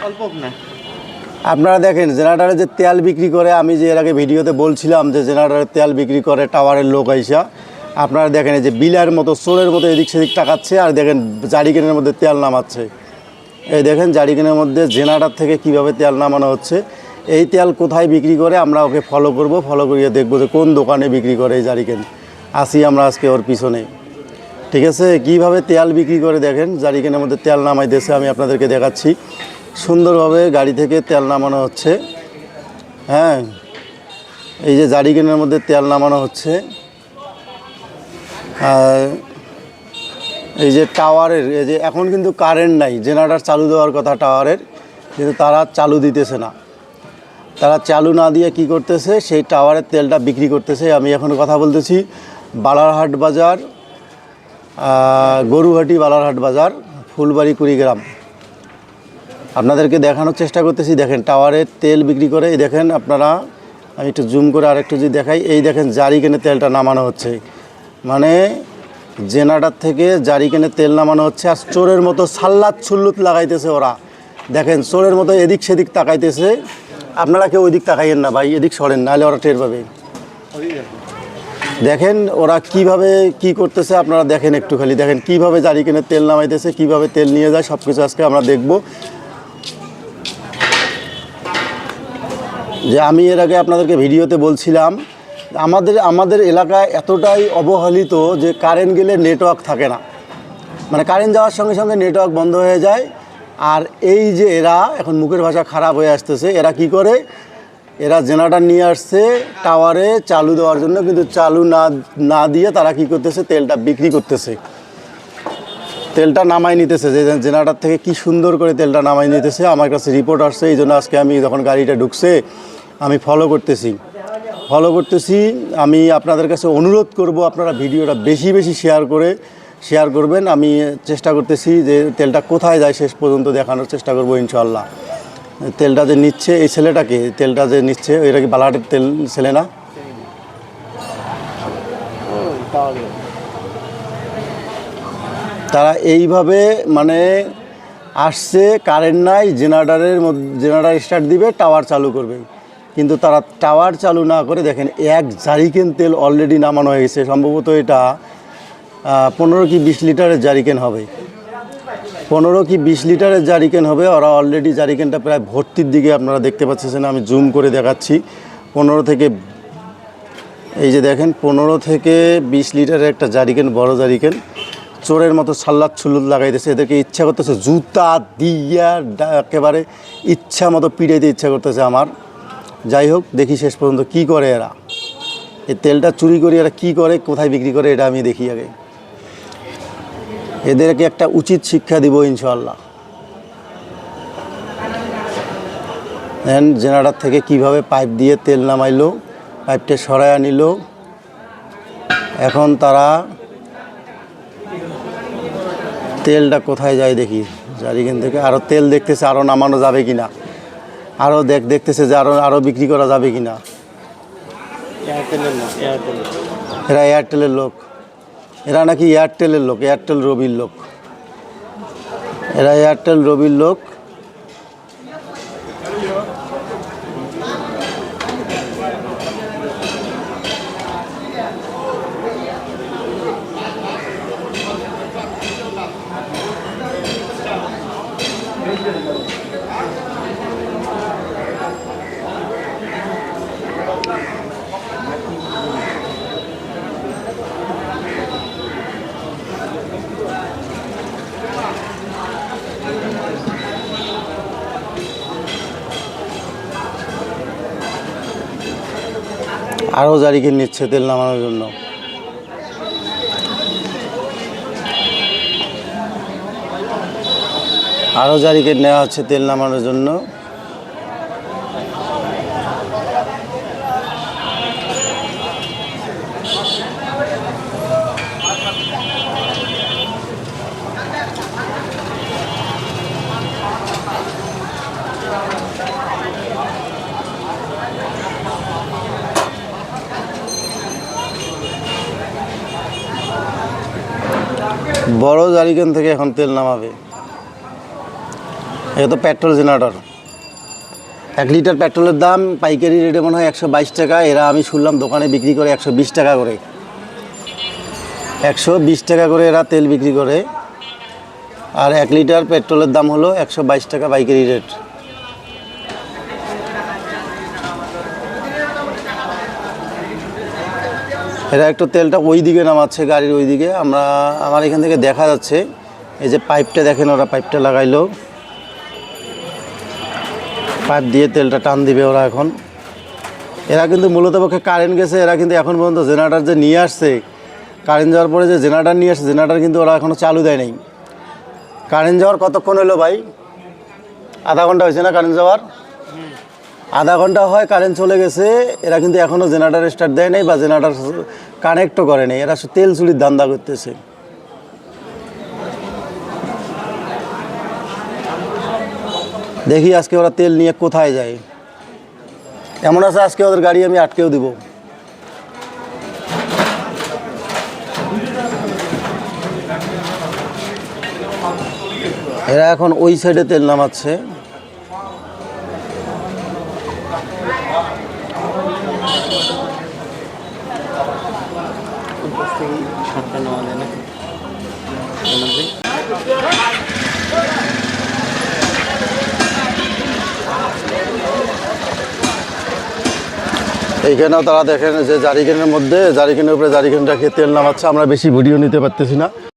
অল্প না। আপনারা দেখেন জেনারেটারে যে তেল বিক্রি করে, আমি যে এর আগে ভিডিওতে বলছিলাম যে জেনারেটারে তেল বিক্রি করে টাওয়ারের লোক আইসা, আপনারা দেখেন এই যে বিলার মতো চোরের মতো এদিক সেদিক টাকাচ্ছে, আর দেখেন জারিকেনের মধ্যে তেল নামাচ্ছে। এই দেখেন জারিকেনের মধ্যে জেনারেটার থেকে কিভাবে তেল নামানো হচ্ছে। এই তেল কোথায় বিক্রি করে আমরা ওকে ফলো করব, ফলো করিয়ে দেখবো যে কোন দোকানে বিক্রি করে এই জারিকেন। আসি আমরা আজকে ওর পিছনে, ঠিক আছে। কিভাবে তেল বিক্রি করে দেখেন, জারিকেনের মধ্যে তেল নামাইতেছে, আমি আপনাদেরকে দেখাচ্ছি। সুন্দরভাবে গাড়ি থেকে তেল নামানো হচ্ছে। হ্যাঁ, এই যে জারিকেনের মধ্যে তেল নামানো হচ্ছে। এই যে টাওয়ারের, এই যে এখন কিন্তু কারেন্ট নাই, জেনারেটর চালু দেওয়ার কথা টাওয়ারের, কিন্তু তারা চালু দিতেছে না। তারা চালু না দিয়ে কি করতেছে, সেই টাওয়ারের তেলটা বিক্রি করতেছে। আমি এখন কথা বলতেছি বালারহাট বাজার, গরুহাটি বালারহাট বাজার, ফুলবাড়ি কুড়িগ্রাম। আপনাদেরকে দেখানোর চেষ্টা করতেছি। দেখেন টাওয়ারের তেল বিক্রি করে, এই দেখেন আপনারা, আমি একটু জুম করে আরেকটু যদি দেখাই, এই দেখেন জারিকেনে তেলটা নামানো হচ্ছে, মানে জেনারেটর থেকে জারিকেনে তেল নামানো হচ্ছে। আর চোরের মতো সাল্লাত ছুল্লুত লাগাইতেছে ওরা, দেখেন চোরের মতো এদিক সেদিক তাকাইতেছে। আপনারা কেউ ওইদিক তাকাইয়েন না ভাই, এদিক সরেন, নাহলে ওরা টের পাবে। দেখেন ওরা কিভাবে কি করতেছে, আপনারা দেখেন একটু, খালি দেখেন কিভাবে জারিকেনের তেল নামাইতেছে, কিভাবে তেল নিয়ে যায়, সব কিছু আজকে আমরা দেখব। যে আমি এর আগে আপনাদেরকে ভিডিওতে বলছিলাম, আমাদের এলাকায় এতটাই অবহেলিত যে কারেন্ট গেলে নেটওয়ার্ক থাকে না, মানে কারেন্ট যাওয়ার সঙ্গে সঙ্গে নেটওয়ার্ক বন্ধ হয়ে যায়। আর এই যে এরা এখন মুখের ভাষা খারাপ হয়ে আসতেছে, এরা কি করে, এরা জেনারেটর নিয়ে আসছে টাওয়ারে চালু দেওয়ার জন্য, কিন্তু চালু না দিয়ে তারা কি করতেছে, তেলটা বিক্রি করতেছে, তেলটা নামাই নিতেছে। যে জেনারেটর থেকে কি সুন্দর করে তেলটা নামাই নিতেছে। আমার কাছে রিপোর্ট আসছে, এই জন্য আজকে আমি যখন গাড়িটা ঢুকছে আমি ফলো করতেছি। আমি আপনাদের কাছে অনুরোধ করব, আপনারা ভিডিওটা বেশি বেশি শেয়ার করবেন। আমি চেষ্টা করতেছি যে তেলটা কোথায় যায় শেষ পর্যন্ত দেখানোর চেষ্টা করব ইনশাআল্লাহ। তেলটা যে নিচ্ছে এই ছেলেটাকে, তেলটা যে নিচ্ছে এটা কি বালাহাটের তেল ছেলে না? তারা এইভাবে মানে আসছে, কারেন্ট নাই, জেনারেটর স্টার্ট দিবে, টাওয়ার চালু করবে, কিন্তু তারা টাওয়ার চালু না করে দেখেন এক জারিকেন তেল অলরেডি নামানো হয়ে গেছে। সম্ভবত এটা 15 কি 20 লিটারের জারিকেন হবে, 15 কি 20 লিটারের জারিকেন হবে। ওরা অলরেডি জারিকেনটা প্রায় ভর্তির দিকে, আপনারা দেখতে পাচ্ছেন, আমি জুম করে দেখাচ্ছি। 15 থেকে, এই যে দেখেন 15 থেকে 20 লিটারের একটা জারিকেন, বড় জারিকেন, চোরের মতো সাল্লাত ছুল্লুত লাগাইতেছে। এদেরকে ইচ্ছা করতেছে জুতা দিয়া একেবারে ইচ্ছা মতো পিড়াইতে ইচ্ছা করতেছে আমার। যাই হোক, দেখি শেষ পর্যন্ত কি করে এরা, এই তেলটা চুরি করে এরা কি করে, কোথায় বিক্রি করে, এটা আমি দেখি আগে। এদেরকে একটা উচিত শিক্ষা দিব ইনশাআল্লাহ। জেনারেটর থেকে কিভাবে পাইপ দিয়ে তেল নামাইলো, পাইপটা সরাইয়া নিল। এখন তারা তেলটা কোথায় যায় দেখি, জারিকেন থেকে আরও তেল দেখতেছে, আরও নামানো যাবে কিনা, আরও দেখতেছে যে আরও বিক্রি করা যাবে কিনা। এরা এয়ারটেলের লোক, এরা নাকি এয়ারটেলের লোক, এয়ারটেল রবির লোক, এরা এয়ারটেল রবির লোক। আরও জারিকেন নিচ্ছে তেল নামানোর জন্য। আরও জারিকেন নেওয়া হচ্ছে তেল নামানোর জন্য। বড় জারিকেন থেকে এখন তেল নামাবে। এটা তো পেট্রোল জেনারেটর। 1 লিটার পেট্রোলের দাম পাইকারি রেটে মনে হয় 122 টাকা, এরা আমি শুনলাম দোকানে বিক্রি করে 120 টাকা করে। 120 টাকা করে এরা তেল বিক্রি করে, আর 1 লিটার পেট্রোলের দাম হলো 122 টাকা পাইকারি রেট। এরা একটু তেলটা ওই দিকে নামাচ্ছে, গাড়ির ওই দিকে। আমার এখান থেকে দেখা যাচ্ছে, এই যে পাইপটা দেখেন, ওরা পাইপটা লাগাইলো, পাইপ দিয়ে তেলটা টান দিবে ওরা এখন। এরা কিন্তু মূলত পক্ষে কারেন্ট গেছে, এরা কিন্তু এখন পর্যন্ত জেনারেটার যে নিয়ে আসছে, কারেন্ট যাওয়ার পরে যে জেনারেটার নিয়ে আসছে, জেনারেটার কিন্তু ওরা এখনও চালু দেয় নাই। কারেন্ট যাওয়ার কতক্ষণ হলো ভাই? আধা ঘন্টা হয়েছে না কারেন্ট যাওয়ার? আধা ঘন্টা হয় কারেন্ট চলে গেছে, এরা কিন্তু এখনও জেনারেটার স্টার্ট দেয় নাই বা জেনারেটার কানেক্টও করে নাই। এরা তেল চুরির ধান্দা করতেছে। দেখি আজকে ওরা তেল নিয়ে কোথায় যায়। এমন আছে আজকে ওদের গাড়ি আমি আটকেও দিব। এরা এখন ওই সাইডে তেল নামাচ্ছে। এইখানেও তারা দেখেন যে জারিকেনের মধ্যে, জারিকেনের উপরে জারিকেন রাখিয়ে তেল নামাচ্ছে। আমরা বেশি ভিডিও নিতে পারতেছি না।